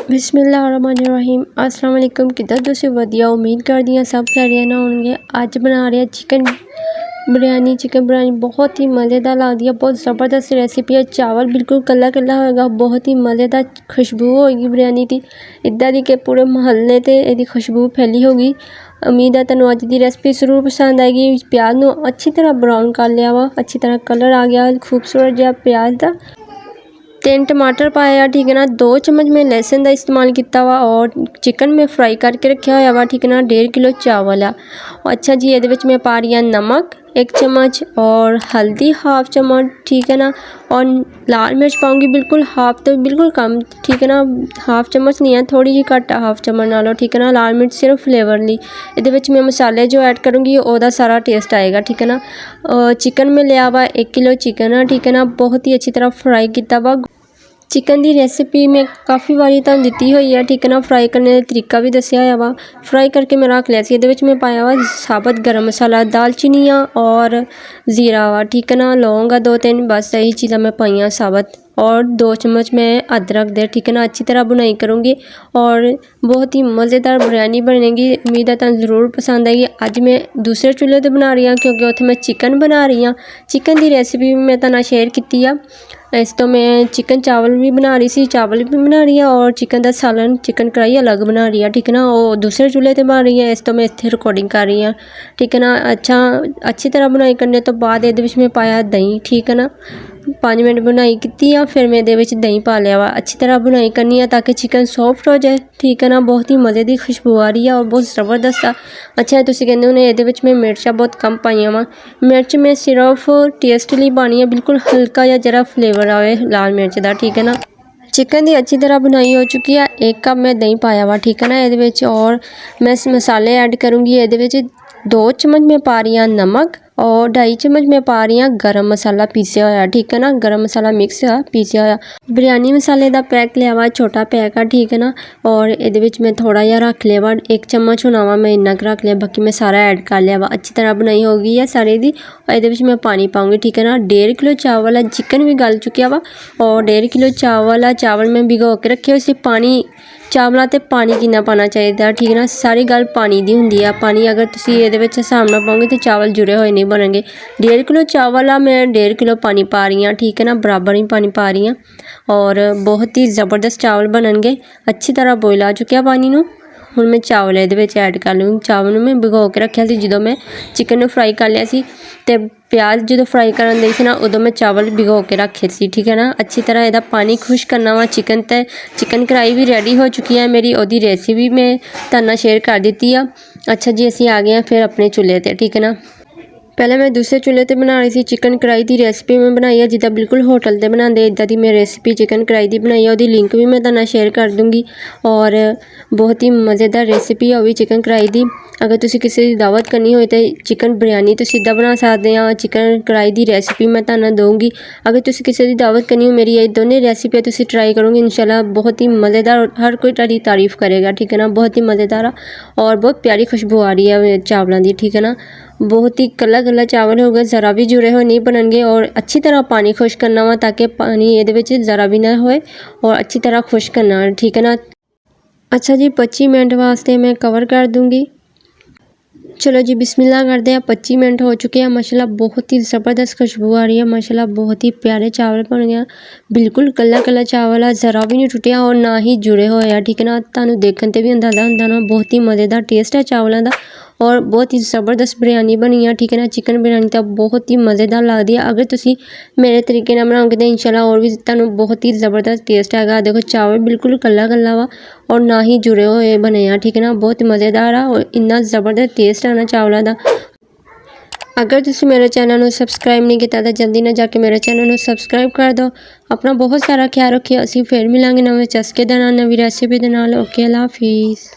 बिस्मिल्लाहिर्रहमानिर्रहीम अस्सलाम वालेकुम। किधर तुसी वधिया उम्मीद करदी हां सब खैरियत नाल होणगे। अज बना रहे हैं चिकन बिरयानी बहुत ही मज़ेदार लगती है, बहुत ज़बरदस्त रेसिपी है। चावल बिल्कुल कला कला होएगा, बहुत ही मज़ेदार खुशबू होएगी बिरयानी की, इदा दी कि पूरे महल्ले ते इहदी खुशबू फैली होगी। उम्मीद है तुहानू अज दी रेसिपी जरूर पसंद आएगी। प्याज नू अच्छी तरह ब्राउन कर लिया वा, अच्छी तरह कलर आ गया खूबसूरत जिहा प्याज का। 3 टमाटर पाया, ठीक है ना। 2 चम्मच में लहसुन का इस्तेमाल किया वा और चिकन में फ्राई करके रखा हुआ वा, ठीक है ना। 1.5 किलो चावल है। अच्छा जी, ये मैं पा रही हूँ नमक 1 चम्मच और हल्दी 1/2 चम्मच, ठीक है ना। और लाल मिर्च पाऊँगी बिल्कुल हाफ, तो बिल्कुल कम, ठीक है ना। 1/2 चम्मच नहीं है, थोड़ी जी घट 1/2 चम्मच नालों, ठीक है ना। लाल मिर्च सिर्फ फ्लेवर ली। ये मैं मसाले जो ऐड करूँगी ओदा सारा टेस्ट आएगा, ठीक है ना। चिकन में लिया वा 1 किलो चिकन है, ठीक है ना। बहुत ही अच्छी तरह फ्राई किया वा। चिकन की रेसिपी मैं काफ़ी बारी तुहानू दिती हुई है, ठीक है ना। फ्राई करने का तरीका भी दसिया हुआ वा। फ्राई करके मैं रख लिया सी। ये मैं पाया वा साबत गर्म मसाला, दालचीनी और जीरा वा, ठीक है ना। लौंग 2-3, बस यही चीज़ा मैं पाइया साबत। और 2 चम्मच मैं अदरक दे, ठीक है ना। अच्छी तरह बुनाई करूँगी और बहुत ही मज़ेदार बिरयानी बनेगी। उम्मीद है तुहानू ज़रूर पसंद आएगी। अज मैं दूसरे चूल्हे पर बना रही हूँ क्योंकि उत्थे मैं चिकन बना रही हूँ। चिकन की रेसिपी भी मैं तुहानू शेयर की है। इस तो मैं चिकन चावल भी बना रही सी, चावल भी बना रही है और चिकन का सालन चिकन कढ़ाई अलग बना रही है, ठीक है ना। वो दूसरे चूल्हे पर बना रही है, इस तो मैं इत्थे रिकॉर्डिंग कर रही हूँ, ठीक है ना। अच्छी तरह बुनाई करने तो बाद ये मैं पाया दही, ठीक है ना। 5 मिनट बुनाई की आ, फिर मैं ये दही पा लिया वा। अच्छी तरह बुनाई करनी है ताकि चिकन सॉफ्ट हो जाए, ठीक है ना। बहुत ही मज़े की खुशबू आ रही है और बहुत ज़बरदस्त आ। अच्छा तुसीं कहंदे होने ये मैं मिर्चा बहुत कम पाई वा। मिर्च मैं सिर्फ टेस्ट लिए पानी है, बिल्कुल हल्का या जरा फ्लेवर आए लाल मिर्च का, ठीक है ना। चिकन की अच्छी तरह बुनाई हो चुकी है। 1 कप मैं दही पाया वा, ठीक है ना। ये और मैं मसाले ऐड करूँगी। ये 2 चम्मच मैं पा रही हूँ नमक और 2.5 चम्मच मैं पा रही हूँ गरम मसाला पीसिया हुआ, ठीक है ना। गरम मसाला मिक्स है पीसिया हुआ। बिरयानी मसाले का पैक लिया वा, छोटा पैक है, ठीक है ना। और ये मैं थोड़ा जहा रख लिया वा, 1 चम्मच होना वा, मैं इन्ना रख लिया, बाकी मैं सारा ऐड कर लिया वा। अच्छी तरह बुनाई हो गई है सारे दी। और ये मैं पानी पाऊँगी, ठीक है ना। 1.5 किलो चावल है, चिकन भी गल चुकिया वा और 1.5 किलो चावल है। चावल मैं भिगो के रखे हुए। पानी चावलों ते पानी कितना पाना चाहिए, ठीक है ना। सारी गल पानी की होंगी है। पानी अगर तुम ये हिसाब ना पाओगे तो चावल जुड़े हुए नहीं बनेंगे। 1.5 किलो चावल आ, मैं 1.5 किलो पानी पा रही हूँ, ठीक है ना। बराबर ही पानी पा रही हूँ और बहुत ही ज़बरदस्त चावल बननगे। अच्छी तरह बॉयल आ चुके पानी नू। हुण मैं चावल ये ऐड कर लूँगी। चावल मैं भिगो के रखा सी, जो मैं चिकन नू फ्राई कर लिया सी ते प्याज जो फ्राई करन दई सी ना, उदों मैं चावल भिगो के रखे सी, ठीक है ना। अच्छी तरह यदा पानी खुश करना वा चिकन ते। चिकन कढ़ाई भी रेडी हो चुकी है मेरी, ओदी रेसिपी मैं तुहानू शेयर कर दी है। अच्छा जी, असीं आ गए हैं फिर अपने चूल्हे ते, ठीक है ना। पहले मैं दूसरे चूल्हे पर बना रही थी चिकन कढ़ाई की रेसिपी मैं बनाई है, जिदा बिल्कुल होटल से बनाते इदा की मैं रेसिपी चिकन कढ़ाई की बनाई है। वो लिंक भी मैं तुहानू शेयर कर दूँगी और बहुत ही मज़ेदार रेसिपी है वो भी चिकन कढ़ाई की। अगर तुसी किसी की दावत करनी हो तो चिकन बिरयानी तो सीधा बना सकते हैं। चिकन कढ़ाई की रेसिपी मैं तुहानू दूँगी। अगर तुसी किसी की दावत करनी हो, मेरी ये दोनों रेसिपियाँ तुसी ट्राई करोगे इंशाल्लाह, बहुत ही मज़ेदार, हर कोई तारी तारीफ़ करेगा, ठीक है ना। बहुत ही मज़ेदार और बहुत प्यारी खुशबू आ रही है चावलों की, ठीक है ना। बहुत ही कला कला चावल होगा, ज़रा भी जुड़े हुए नहीं बननगे। और अच्छी तरह पानी खुश करना वा ताकि पानी ये ज़रा भी ना होए और अच्छी तरह खुश करना, ठीक है ना। अच्छा जी, 25 मिनट वास्ते मैं कवर कर दूँगी। चलो जी बिस्मिल्लाह करते हैं। 25 मिनट हो चुके हैं माशाल्लाह, बहुत ही ज़बरदस्त खुशबू आ रही है माशाल्लाह। बहुत ही प्यारे चावल बन गया, बिल्कुल कला कला चावल है, ज़रा भी नहीं टुटिया और ना ही जुड़े हुए हैं, ठीक है ना। तुहानू देखने ते भी अंदाज़ा होंदा ना, बहुत ही मज़ेदार टेस्ट है चावलों का और बहुत ही ज़बरदस्त बिरयानी बनी है, ठीक है ना। चिकन बिरयानी तो बहुत ही मज़ेदार लगती है। अगर तुसी मेरे तरीके नाल बनाओगे तो इंशाल्लाह और भी तुहानू बहुत ही ज़बरदस्त टेस्ट आएगा। देखो चावल बिल्कुल कला कला वा और ना ही जुड़े हुए बने हैं, ठीक है ना। बहुत ही मज़ेदार है और इन्ना ज़बरदस्त टेस्ट है ना चावलों का। अगर तुसी मेरे चैनल को सबसक्राइब नहीं किया तो जल्दी ना जाके मेरे चैनल को सबसक्राइब कर दो। अपना बहुत सारा ख्याल रखिए। असीं फिर मिलांगे नवे चस्के दे नाल, नवी रेसिपी दे नाल। ओके, अल्लाह हाफिज़।